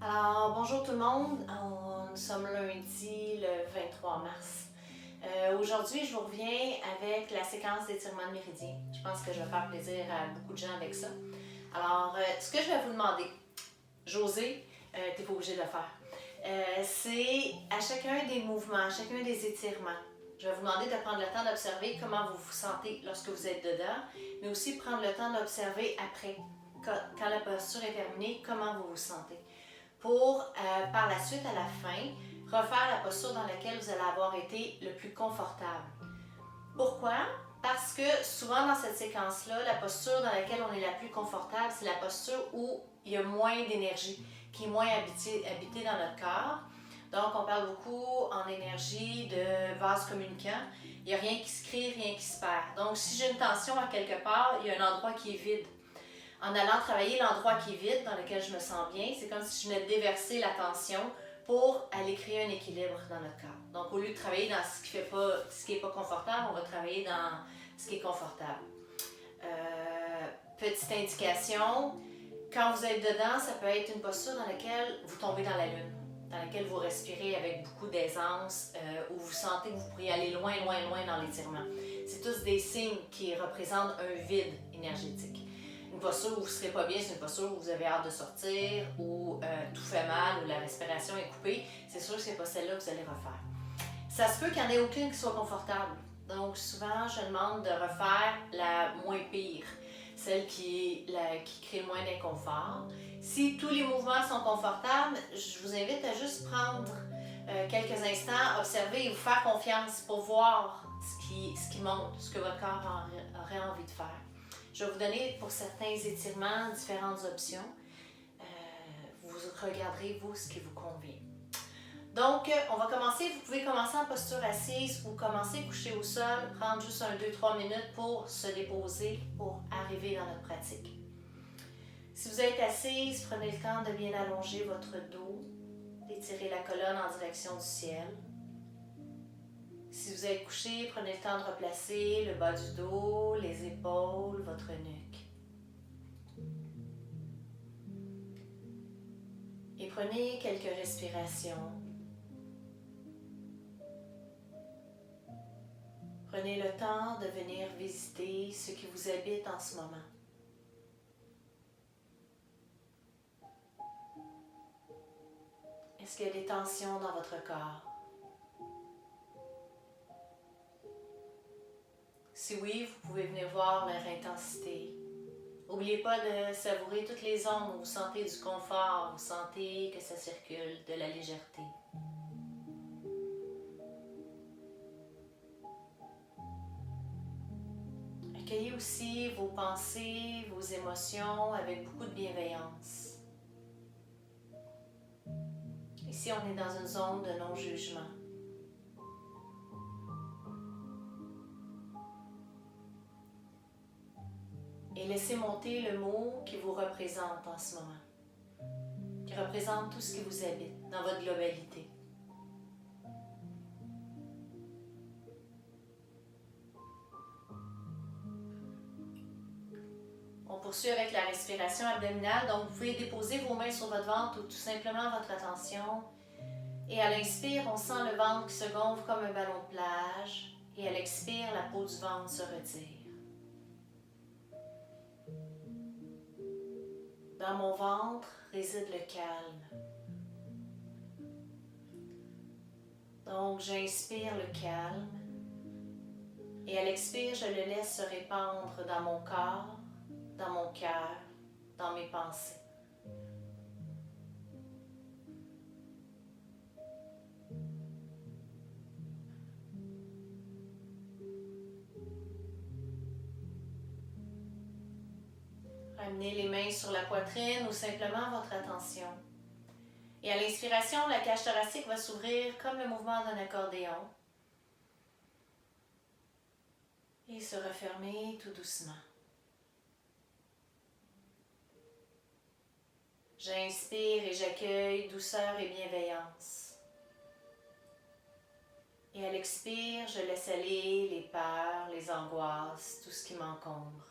Alors, bonjour tout le monde. Nous sommes lundi le 23 mars. Aujourd'hui, je vous reviens avec la séquence d'étirement de méridien. Je pense que je vais faire plaisir à beaucoup de gens avec ça. Alors, ce que je vais vous demander, José, tu n'es pas obligé de le faire, c'est à chacun des mouvements, à chacun des étirements, je vais vous demander de prendre le temps d'observer comment vous vous sentez lorsque vous êtes dedans, mais aussi prendre le temps d'observer après, quand la posture est terminée, comment vous vous sentez. Pour, par la suite, à la fin, refaire la posture dans laquelle vous allez avoir été le plus confortable. Pourquoi? Parce que souvent dans cette séquence-là, la posture dans laquelle on est la plus confortable, c'est la posture où il y a moins d'énergie, qui est moins habitée dans notre corps. Donc, on parle beaucoup en énergie de vase communicant. Il n'y a rien qui se crée, rien qui se perd. Donc, si j'ai une tension à quelque part, il y a un endroit qui est vide. En allant travailler l'endroit qui est vide, dans lequel je me sens bien, c'est comme si je venais de déverser la tension pour aller créer un équilibre dans notre corps. Donc, au lieu de travailler dans ce qui n'est pas confortable, on va travailler dans ce qui est confortable. Petite indication, quand vous êtes dedans, ça peut être une posture dans laquelle vous tombez dans la lune, dans laquelle vous respirez avec beaucoup d'aisance, où vous sentez que vous pourriez aller loin, loin, loin dans l'étirement. C'est tous des signes qui représentent un vide énergétique. Une posture où vous ne serez pas bien, c'est une posture où vous avez hâte de sortir, où tout fait mal, où la respiration est coupée. C'est sûr que ce n'est pas celle-là que vous allez refaire. Ça se peut qu'il n'y en ait aucune qui soit confortable. Donc souvent, je demande de refaire la moins pire, celle qui crée le moins d'inconfort. Si tous les mouvements sont confortables, je vous invite à juste prendre quelques instants, observer et vous faire confiance pour voir ce qui monte, ce que votre corps aurait envie de faire. Je vais vous donner pour certains étirements différentes options. Vous regarderez, vous, ce qui vous convient. Donc, on va commencer. Vous pouvez commencer en posture assise ou commencer couché au sol, prendre juste 2-3 minutes pour se déposer, pour arriver dans notre pratique. Si vous êtes assise, prenez le temps de bien allonger votre dos, d'étirer la colonne en direction du ciel. Si vous êtes couché, prenez le temps de replacer le bas du dos, les épaules, votre nuque. Et prenez quelques respirations. Prenez le temps de venir visiter ce qui vous habite en ce moment. Est-ce qu'il y a des tensions dans votre corps? Si oui, vous pouvez venir voir leur intensité. N'oubliez pas de savourer toutes les ondes où vous sentez du confort, vous sentez que ça circule, de la légèreté. Accueillez aussi vos pensées, vos émotions avec beaucoup de bienveillance. Ici, on est dans une zone de non-jugement. Et laissez monter le mot qui vous représente en ce moment, qui représente tout ce qui vous habite dans votre globalité. On poursuit avec la respiration abdominale, donc vous pouvez déposer vos mains sur votre ventre ou tout simplement votre attention. Et à l'inspire, on sent le ventre qui se gonfle comme un ballon de plage. Et à l'expire, la peau du ventre se retire. Dans mon ventre réside le calme. Donc j'inspire le calme. Et à l'expire, je le laisse se répandre dans mon corps, dans mon cœur, dans mes pensées. Ramenez les mains sur la poitrine ou simplement votre attention. Et à l'inspiration, la cage thoracique va s'ouvrir comme le mouvement d'un accordéon et se refermer tout doucement. J'inspire et j'accueille douceur et bienveillance. Et à l'expire, je laisse aller les peurs, les angoisses, tout ce qui m'encombre.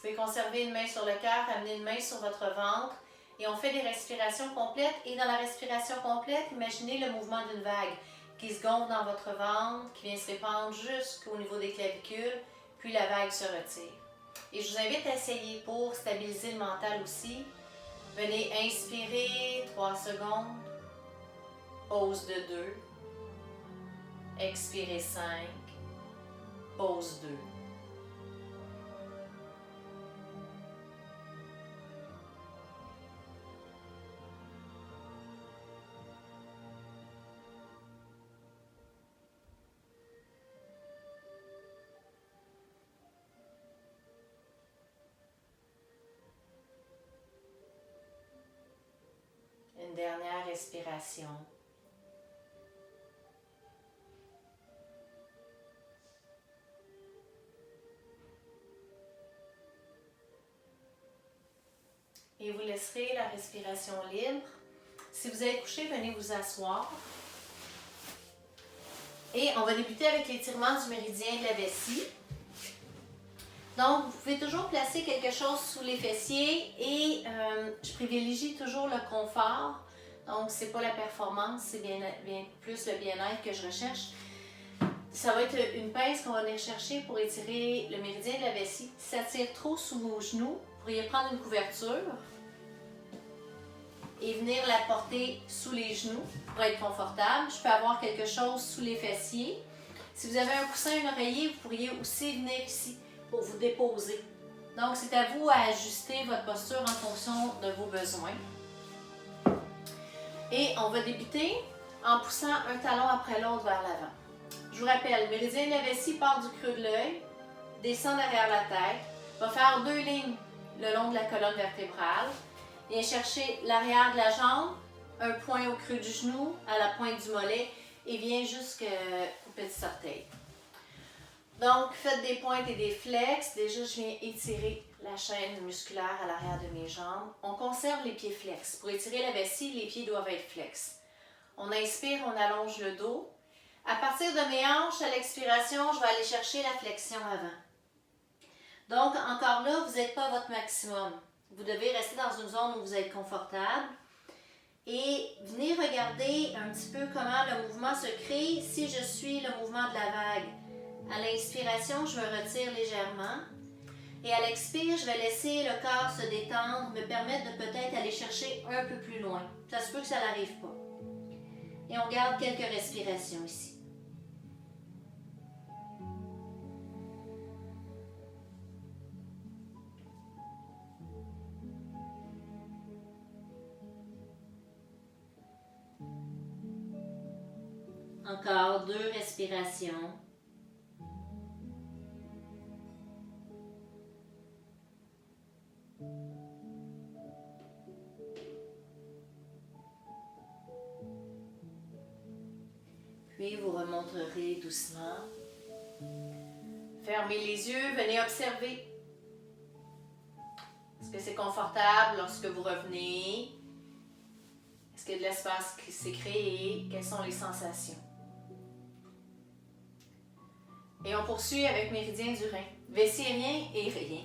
pouvez conserver une main sur le cœur, amener une main sur votre ventre et on fait des respirations complètes. Et dans la respiration complète, imaginez le mouvement d'une vague qui se gonfle dans votre ventre, qui vient se répandre jusqu'au niveau des clavicules, puis la vague se retire. Et je vous invite à essayer pour stabiliser le mental aussi. Venez inspirer 3 secondes, pause de 2, expirez 5, pause 2. Une dernière respiration. Et vous laisserez la respiration libre. Si vous êtes couché, venez vous asseoir. Et on va débuter avec l'étirement du méridien de la vessie. Donc, vous pouvez toujours placer quelque chose sous les fessiers et je privilégie toujours le confort. Donc, c'est pas la performance, c'est bien plus le bien-être que je recherche. Ça va être une pince qu'on va venir chercher pour étirer le méridien de la vessie. Si ça tire trop sous vos genoux, vous pourriez prendre une couverture et venir la porter sous les genoux pour être confortable. Je peux avoir quelque chose sous les fessiers. Si vous avez un coussin, un oreiller, vous pourriez aussi venir ici pour vous déposer. Donc, c'est à vous à ajuster votre posture en fonction de vos besoins. Et on va débuter en poussant un talon après l'autre vers l'avant. Je vous rappelle, le méridien de la vessie part du creux de l'œil, descend derrière la tête, va faire 2 lignes le long de la colonne vertébrale, vient chercher l'arrière de la jambe, un point au creux du genou, à la pointe du mollet et vient jusqu'au petit orteil. Donc, faites des pointes et des flex. Déjà, je viens étirer la chaîne musculaire à l'arrière de mes jambes. On conserve les pieds flex. Pour étirer la vessie, les pieds doivent être flex. On inspire, on allonge le dos. À partir de mes hanches, à l'expiration, je vais aller chercher la flexion avant. Donc, encore là, vous n'êtes pas à votre maximum. Vous devez rester dans une zone où vous êtes confortable. Et venez regarder un petit peu comment le mouvement se crée si je suis le mouvement de la vague. À l'inspiration, je me retire légèrement. Et à l'expire, je vais laisser le corps se détendre, me permettre de peut-être aller chercher un peu plus loin. Ça se peut que ça n'arrive pas. Et on garde quelques respirations ici. Encore 2 respirations. Puis vous remonterez doucement. Fermez les yeux, venez observer. Est-ce que c'est confortable lorsque vous revenez? Est-ce qu'il y a de l'espace qui s'est créé? Quelles sont les sensations? Et on poursuit avec méridien du rein. Vessie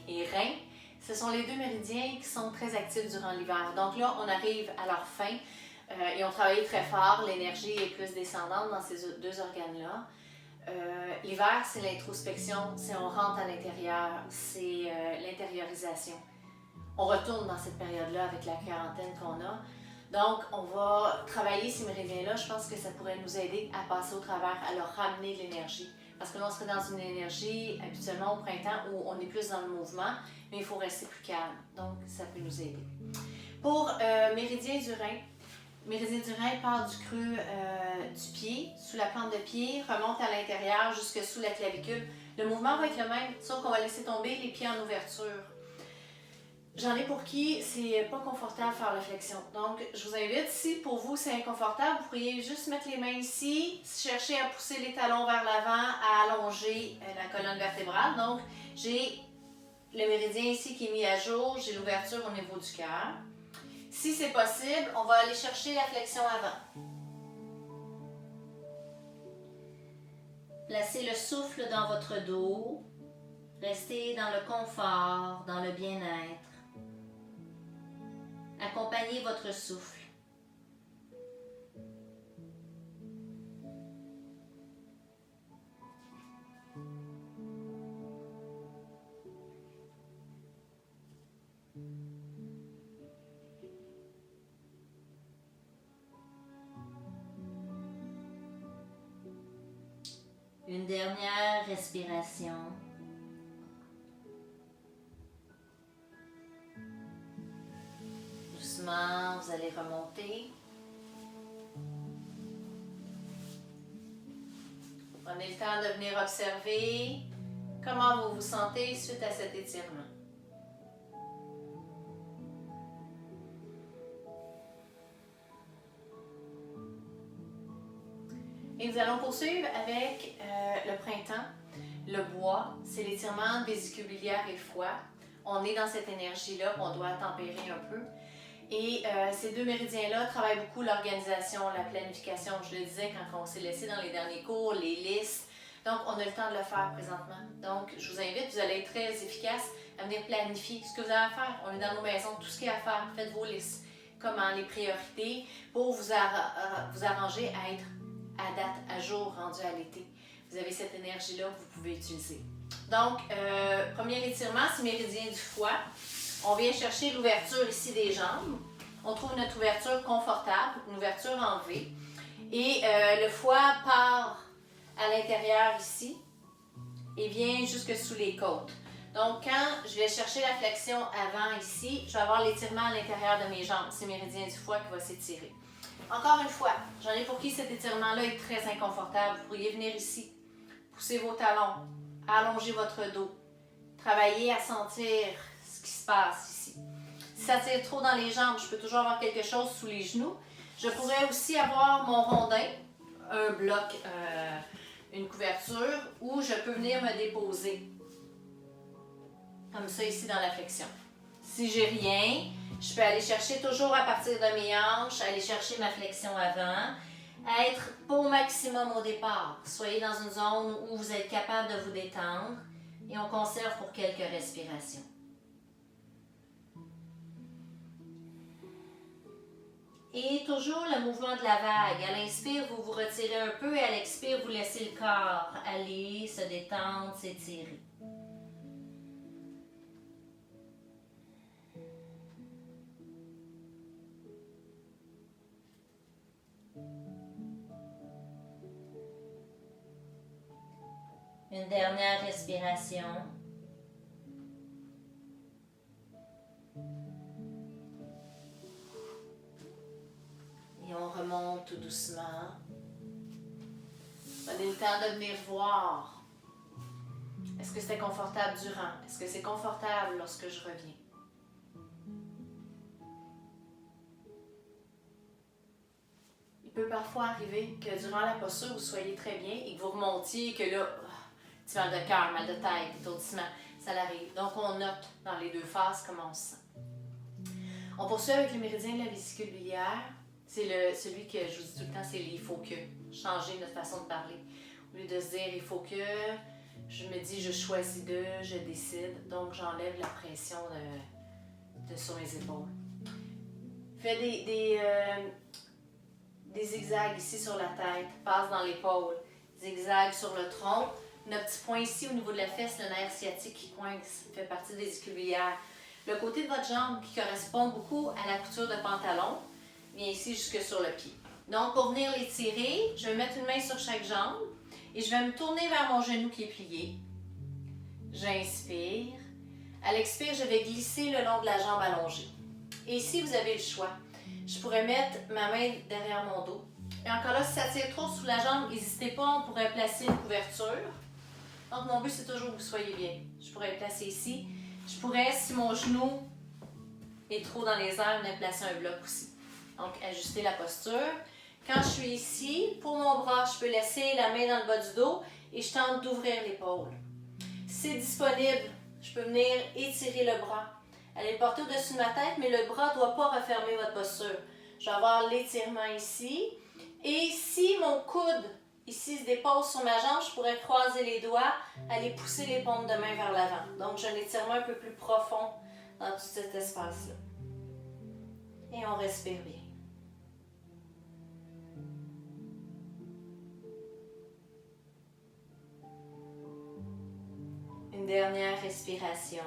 et rein, ce sont les 2 méridiens qui sont très actifs durant l'hiver. Donc là, on arrive à leur fin. Ils ont travaillé très fort, l'énergie est plus descendante dans ces 2 organes-là. L'hiver, c'est l'introspection, c'est on rentre à l'intérieur, c'est l'intériorisation. On retourne dans cette période-là avec la quarantaine qu'on a. Donc, on va travailler ces méridiens-là. Je pense que ça pourrait nous aider à passer au travers, à leur ramener de l'énergie. Parce que là, on serait dans une énergie, habituellement au printemps, où on est plus dans le mouvement, mais il faut rester plus calme. Donc, ça peut nous aider. Pour méridien du rein, méridien du rein part du creux du pied, sous la plante de pied, remonte à l'intérieur jusque sous la clavicule. Le mouvement va être le même, sauf qu'on va laisser tomber les pieds en ouverture. J'en ai pour qui c'est pas confortable de faire la flexion. Donc, je vous invite, si pour vous c'est inconfortable, vous pourriez juste mettre les mains ici, chercher à pousser les talons vers l'avant, à allonger la colonne vertébrale. Donc, j'ai le méridien ici qui est mis à jour, j'ai l'ouverture au niveau du cœur. Si c'est possible, on va aller chercher la flexion avant. Placez le souffle dans votre dos. Restez dans le confort, dans le bien-être. Accompagnez votre souffle. Une dernière respiration. Doucement, vous allez remonter. Prenez le temps de venir observer comment vous vous sentez suite à cet étirement. Et nous allons poursuivre avec le printemps. Le bois, c'est l'étirement vésiculaire et foie. On est dans cette énergie-là, on doit tempérer un peu. Et ces deux méridiens-là travaillent beaucoup l'organisation, la planification. Je le disais quand on s'est laissé dans les derniers cours, les listes. Donc, on a le temps de le faire présentement. Donc, je vous invite, vous allez être très efficace à venir planifier ce que vous avez à faire. On est dans nos maisons, tout ce qu'il y a à faire. Faites vos listes. Comment les priorités pour vous arranger à être à date, à jour, rendu à l'été. Vous avez cette énergie-là que vous pouvez utiliser. Donc, premier étirement, c'est méridien du foie. On vient chercher l'ouverture ici des jambes. On trouve notre ouverture confortable, une ouverture en V. Et le foie part à l'intérieur ici et vient jusque sous les côtes. Donc, quand je vais chercher la flexion avant ici, je vais avoir l'étirement à l'intérieur de mes jambes. C'est méridien du foie qui va s'étirer. Encore une fois, j'en ai pour qui cet étirement-là est très inconfortable. Vous pourriez venir ici, pousser vos talons, allonger votre dos, travailler à sentir ce qui se passe ici. Si ça tire trop dans les jambes, je peux toujours avoir quelque chose sous les genoux. Je pourrais aussi avoir mon rondin, un bloc, une couverture, où je peux venir me déposer, comme ça ici dans la flexion. Si j'ai rien, je peux aller chercher toujours à partir de mes hanches, aller chercher ma flexion avant, être pas au maximum au départ. Soyez dans une zone où vous êtes capable de vous détendre et on conserve pour quelques respirations. Et toujours le mouvement de la vague. À l'inspire, vous vous retirez un peu et à l'expire, vous laissez le corps aller, se détendre, s'étirer. Une dernière respiration. Et on remonte tout doucement. Prenez le temps de venir voir. Est-ce que c'était confortable durant? Est-ce que c'est confortable lorsque je reviens? Il peut parfois arriver que durant la posture, vous soyez très bien et que vous remontiez et que là, petit mal de cœur, mal de tête, étourdissement, ça l'arrive. Donc, on note dans les deux phases comment on se sent. On poursuit avec le méridien de la vésicule biliaire. C'est celui que je vous dis tout le temps, c'est les « il faut que ». Changer notre façon de parler. Au lieu de se dire « il faut que », je me dis « je choisis de », je décide. Donc, j'enlève la pression de sur mes épaules. Fais des zigzags ici sur la tête, passe dans l'épaule, zigzag sur le tronc. Notre petit point ici au niveau de la fesse, le nerf sciatique qui coince, fait partie des vésicule biliaire. Le côté de votre jambe qui correspond beaucoup à la couture de pantalon vient ici jusque sur le pied. Donc, pour venir l'étirer, je vais mettre une main sur chaque jambe et je vais me tourner vers mon genou qui est plié. J'inspire. À l'expire, je vais glisser le long de la jambe allongée. Et ici, vous avez le choix. Je pourrais mettre ma main derrière mon dos. Et encore là, si ça tire trop sous la jambe, n'hésitez pas, on pourrait placer une couverture. Donc, mon but, c'est toujours que vous soyez bien. Je pourrais le placer ici. Je pourrais, si mon genou est trop dans les airs, venir placer un bloc aussi. Donc, ajuster la posture. Quand je suis ici, pour mon bras, je peux laisser la main dans le bas du dos et je tente d'ouvrir l'épaule. Si c'est disponible, je peux venir étirer le bras. Aller le porter au-dessus de ma tête, mais le bras ne doit pas refermer votre posture. Je vais avoir l'étirement ici. Et si mon coude ici se dépose sur ma jambe, je pourrais croiser les doigts, aller pousser les paumes de main vers l'avant. Donc, j'ai un étirement un peu plus profond dans tout cet espace-là. Et on respire bien. Une dernière respiration.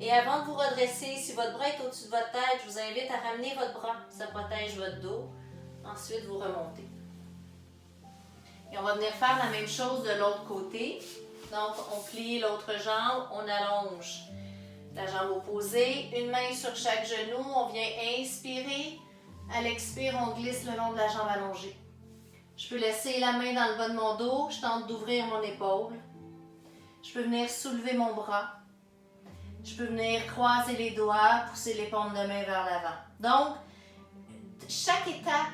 Et avant de vous redresser, si votre bras est au-dessus de votre tête, je vous invite à ramener votre bras. Ça protège votre dos. Ensuite, vous remontez. Et on va venir faire la même chose de l'autre côté. Donc, on plie l'autre jambe, on allonge la jambe opposée. Une main sur chaque genou, on vient inspirer. À l'expire, on glisse le long de la jambe allongée. Je peux laisser la main dans le bas de mon dos, je tente d'ouvrir mon épaule. Je peux venir soulever mon bras. Je peux venir croiser les doigts, pousser les paumes de main vers l'avant. Donc, chaque étape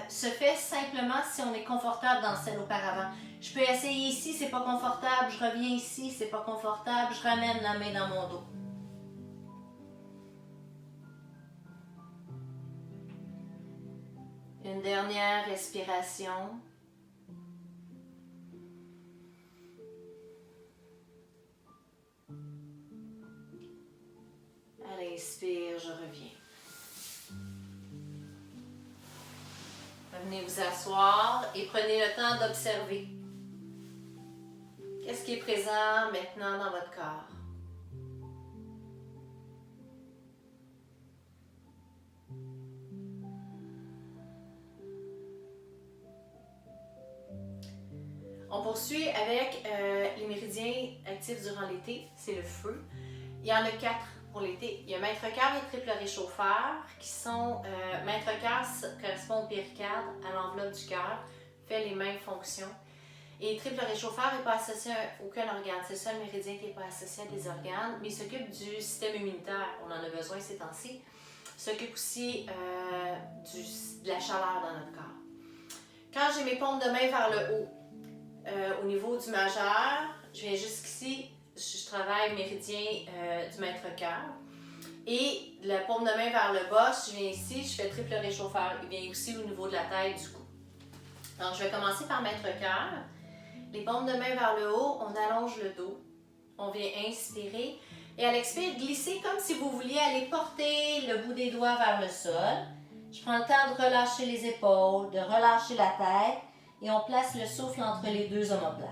se fait simplement si on est confortable dans celle auparavant. Je peux essayer ici, c'est pas confortable. Je reviens ici, c'est pas confortable. Je ramène la main dans mon dos. Une dernière respiration. À l'inspire, je reviens. Venez vous asseoir et prenez le temps d'observer. Qu'est-ce qui est présent maintenant dans votre corps? On poursuit avec les méridiens actifs durant l'été, c'est le feu. Il y en a 4 pour l'été. Il y a maître cœur et triple réchauffeur qui sont... maître cœur correspond au péricarde, à l'enveloppe du cœur, fait les mêmes fonctions. Et triple réchauffeur n'est pas associé à aucun organe. C'est le seul méridien qui n'est pas associé à des organes, mais il s'occupe du système immunitaire. On en a besoin ces temps-ci. Il s'occupe aussi de la chaleur dans notre corps. Quand j'ai mes paumes de main vers le haut, au niveau du majeur, je viens jusqu'ici, je travaille méridien du maître-cœur. Et de la paume de main vers le bas, je viens ici, je fais triple réchauffeur. Il vient aussi au niveau de la tête du cou. Donc, je vais commencer par maître-cœur. Les paumes de main vers le haut, on allonge le dos. On vient inspirer. Et à l'expire, glissez comme si vous vouliez aller porter le bout des doigts vers le sol. Je prends le temps de relâcher les épaules, de relâcher la tête. Et on place le souffle entre les deux omoplates.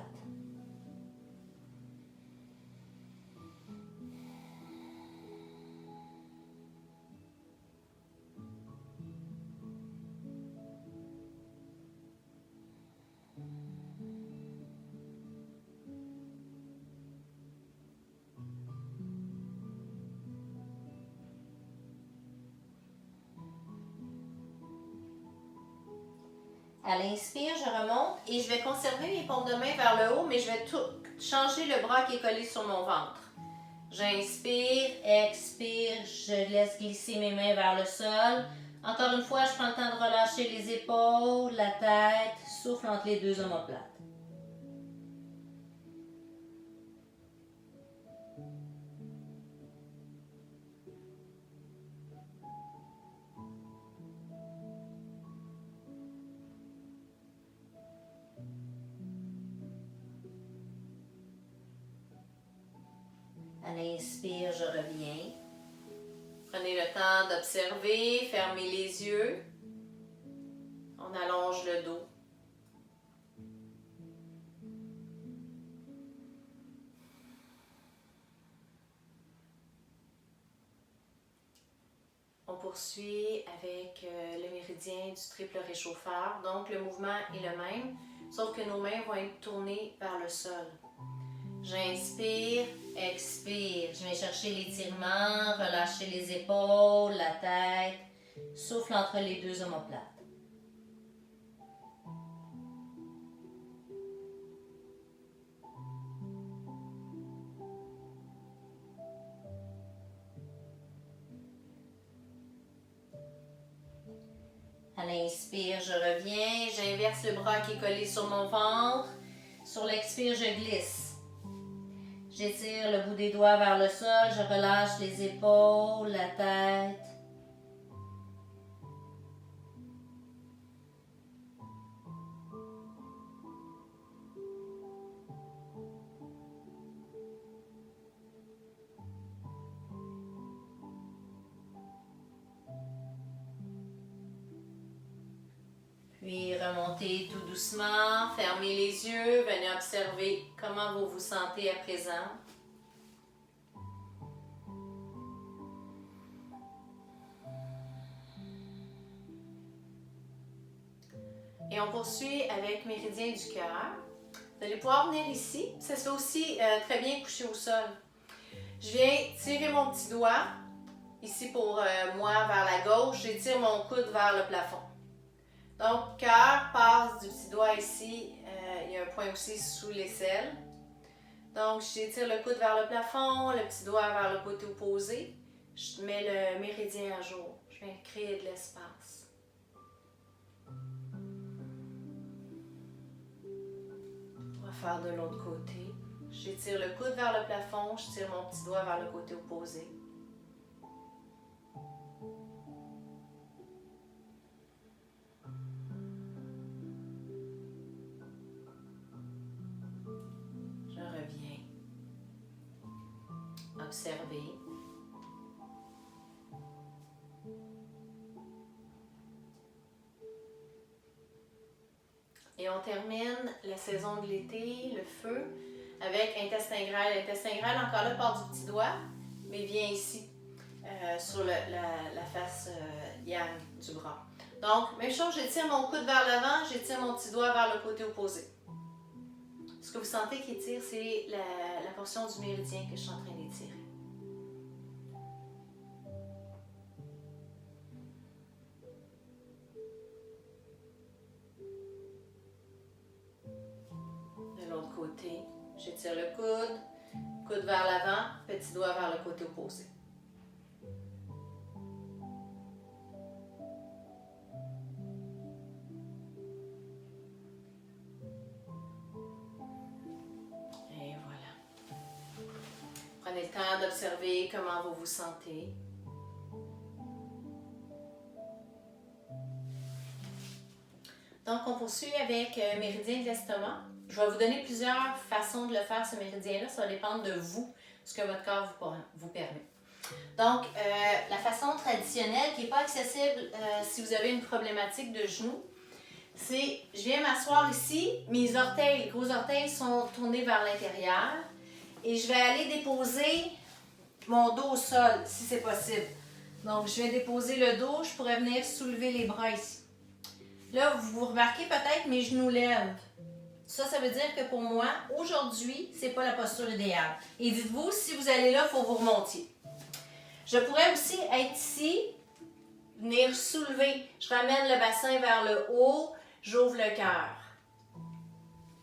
À l'inspire, je remonte et je vais conserver mes paumes de main vers le haut, mais je vais changer le bras qui est collé sur mon ventre. J'inspire, expire, je laisse glisser mes mains vers le sol. Encore une fois, je prends le temps de relâcher les épaules, la tête, souffle entre les deux omoplates. À l'inspire, je reviens. Prenez le temps d'observer, fermez les yeux. On allonge le dos. On poursuit avec le méridien du triple réchauffeur. Donc, le mouvement est le même, sauf que nos mains vont être tournées vers le sol. J'inspire, expire. Je viens chercher l'étirement, relâcher les épaules, la tête. Souffle entre les deux omoplates. À l'inspire, je reviens. J'inverse le bras qui est collé sur mon ventre. Sur l'expire, je glisse. J'étire le bout des doigts vers le sol, je relâche les épaules, la tête. remontez tout doucement, fermez les yeux, venez observer comment vous vous sentez à présent. Et on poursuit avec méridien du cœur. Vous allez pouvoir venir ici. Ça se fait aussi très bien couché au sol. Je viens tirer mon petit doigt, ici pour moi vers la gauche. J'étire mon coude vers le plafond. Donc, cœur passe du petit doigt ici. Il y a un point aussi sous l'aisselle. Donc, j'étire le coude vers le plafond, le petit doigt vers le côté opposé. Je mets le méridien à jour. Je viens créer de l'espace. Faire de l'autre côté. J'étire le coude vers le plafond, je tire mon petit doigt vers le côté opposé. Je reviens. Observer. Et on termine la saison de l'été, le feu, avec intestin grêle. L'intestin grêle, encore là, part du petit doigt, mais vient ici, sur la face yang du bras. Donc, même chose, j'étire mon coude vers l'avant, j'étire mon petit doigt vers le côté opposé. Ce que vous sentez qui étire, c'est la portion du méridien que je suis en train d'étirer. Côté. J'étire le coude vers l'avant, petit doigt vers le côté opposé. Et voilà. Prenez le temps d'observer comment vous vous sentez. Donc, on poursuit avec méridien de l'estomac. Je vais vous donner plusieurs façons de le faire, ce méridien-là. Ça va dépendre de vous, ce que votre corps vous permet. Donc, la façon traditionnelle, qui n'est pas accessible si vous avez une problématique de genou, c'est, je viens m'asseoir ici, mes orteils, les gros orteils sont tournés vers l'intérieur et je vais aller déposer mon dos au sol, si c'est possible. Donc, je viens déposer le dos, je pourrais venir soulever les bras ici. Là, vous remarquez peut-être mes genoux lèvent. Ça veut dire que pour moi, aujourd'hui, c'est pas la posture idéale. Et dites-vous, si vous allez là, il faut que vous remontiez. Je pourrais aussi être ici, venir soulever. Je ramène le bassin vers le haut, j'ouvre le cœur.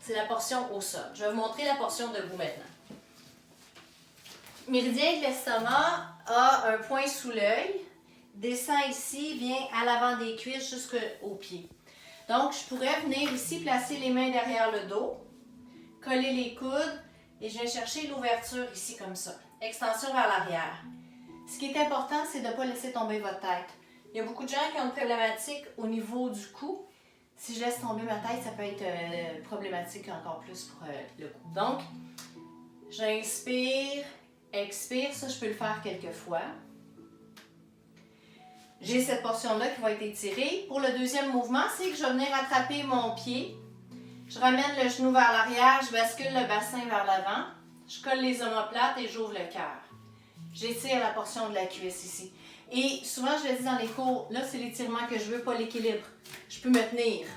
C'est la portion au sol. Je vais vous montrer la portion debout maintenant. Méridien de l'estomac a un point sous l'œil, descend ici, vient à l'avant des cuisses jusqu'aux pieds. Donc, je pourrais venir ici, placer les mains derrière le dos, coller les coudes et je viens chercher l'ouverture ici comme ça. Extension vers l'arrière. Ce qui est important, c'est de ne pas laisser tomber votre tête. Il y a beaucoup de gens qui ont une problématique au niveau du cou. Si je laisse tomber ma tête, ça peut être problématique encore plus pour le cou. Donc, j'inspire, expire. Ça, je peux le faire quelques fois. J'ai cette portion-là qui va être étirée. Pour le deuxième mouvement, c'est que je vais venir attraper mon pied. Je ramène le genou vers l'arrière, je bascule le bassin vers l'avant. Je colle les omoplates et j'ouvre le cœur. J'étire la portion de la cuisse ici. Et souvent, je le dis dans les cours, là, c'est l'étirement que je veux, pas l'équilibre. Je peux me tenir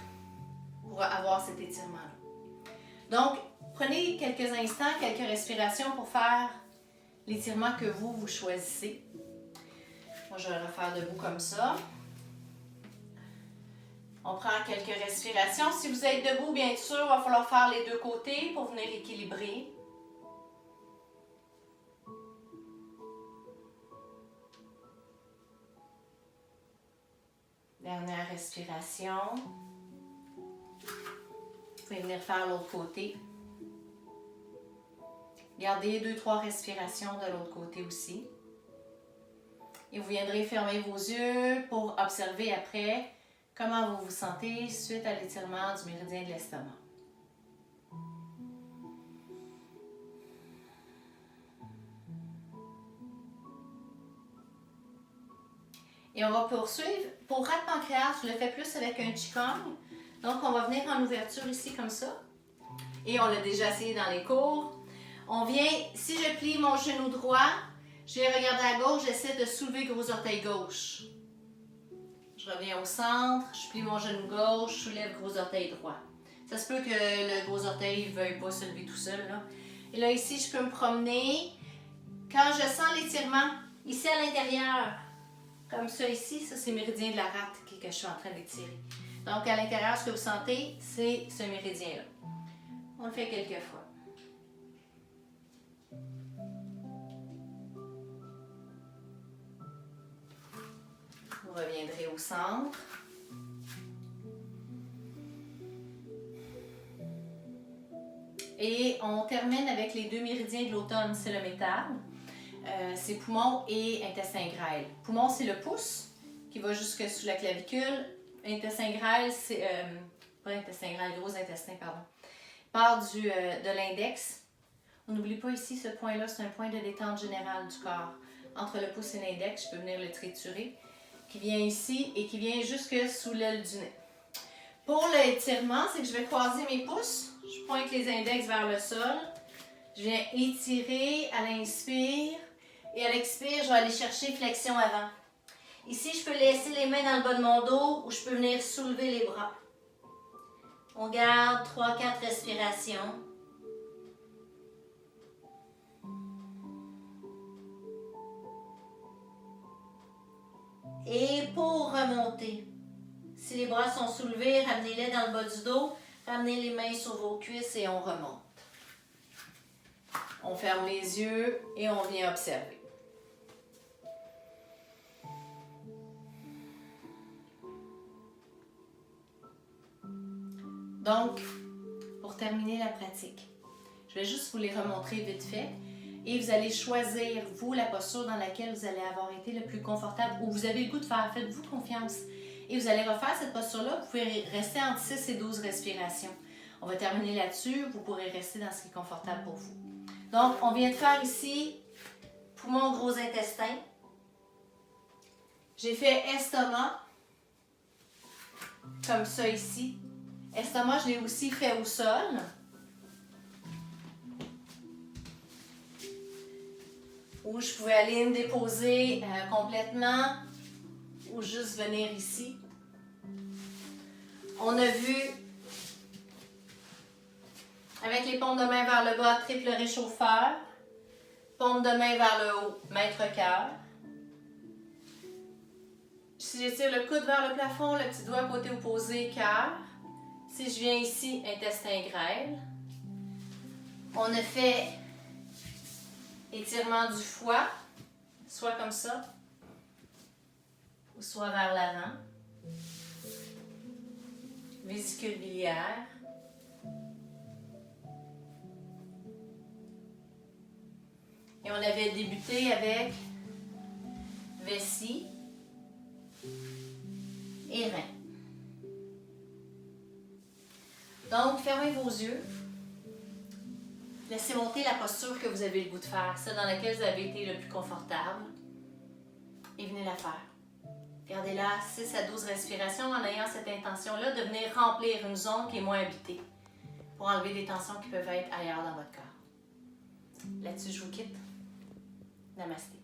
pour avoir cet étirement-là. Donc, prenez quelques instants, quelques respirations pour faire l'étirement que vous choisissez. Moi, je vais le refaire debout comme ça. On prend quelques respirations. Si vous êtes debout, bien sûr, il va falloir faire les deux côtés pour venir équilibrer. Dernière respiration. Vous pouvez venir faire l'autre côté. Gardez 2-3 respirations de l'autre côté aussi. Et vous viendrez fermer vos yeux pour observer après comment vous vous sentez suite à l'étirement du méridien de l'estomac. Et on va poursuivre. Pour rate pancréas, je le fais plus avec un qigong. Donc, on va venir en ouverture ici comme ça. Et on l'a déjà essayé dans les cours. On vient, si je plie mon genou droit, je vais regarder à gauche, j'essaie de soulever le gros orteil gauche. Je reviens au centre, je plie mon genou gauche, je soulève le gros orteil droit. Ça se peut que le gros orteil ne veuille pas se lever tout seul, là. Et là, ici, je peux me promener. Quand je sens l'étirement, ici à l'intérieur, comme ça ici, ça c'est le méridien de la rate que je suis en train d'étirer. Donc à l'intérieur, ce que vous sentez, c'est ce méridien-là. On le fait quelques fois. Vous reviendrez au centre. Et on termine avec les deux méridiens de l'automne, c'est le métal. C'est poumon et intestin grêle. Poumon, c'est le pouce qui va jusque sous la clavicule. Intestin grêle, c'est... pas intestin grêle, gros intestin, pardon. Part de l'index. On n'oublie pas ici, ce point-là, c'est un point de détente générale du corps. Entre le pouce et l'index, je peux venir le triturer, qui vient ici et qui vient jusque sous l'aile du nez. Pour l'étirement, c'est que je vais croiser mes pouces. Je pointe les index vers le sol. Je viens étirer à l'inspire. Et à l'expire, je vais aller chercher flexion avant. Ici, je peux laisser les mains dans le bas de mon dos ou je peux venir soulever les bras. On garde 3-4 respirations. Et pour remonter, si les bras sont soulevés, ramenez-les dans le bas du dos. Ramenez les mains sur vos cuisses et on remonte. On ferme les yeux et on vient observer. Donc, pour terminer la pratique, je vais juste vous les remontrer vite fait. Et vous allez choisir, vous, la posture dans laquelle vous allez avoir été le plus confortable ou vous avez le goût de faire. Faites-vous confiance. Et vous allez refaire cette posture-là. Vous pouvez rester entre 6 et 12 respirations. On va terminer là-dessus. Vous pourrez rester dans ce qui est confortable pour vous. Donc, on vient de faire ici poumon, gros intestin. J'ai fait estomac, comme ça ici. Estomac, je l'ai aussi fait au sol. Où je pouvais aller me déposer complètement ou juste venir ici. On a vu avec les paumes de main vers le bas, triple réchauffeur. Paume de main vers le haut, maître-cœur. Si j'étire le coude vers le plafond, le petit doigt côté opposé, cœur. Si je viens ici, intestin grêle. On a fait étirement du foie, soit comme ça, ou soit vers l'avant. Vésicule biliaire. Et on avait débuté avec vessie et rein. Donc, fermez vos yeux. Laissez monter la posture que vous avez le goût de faire, celle dans laquelle vous avez été le plus confortable. Et venez la faire. Gardez-la 6 à 12 respirations en ayant cette intention-là de venir remplir une zone qui est moins habitée pour enlever des tensions qui peuvent être ailleurs dans votre corps. Là-dessus, je vous quitte. Namasté.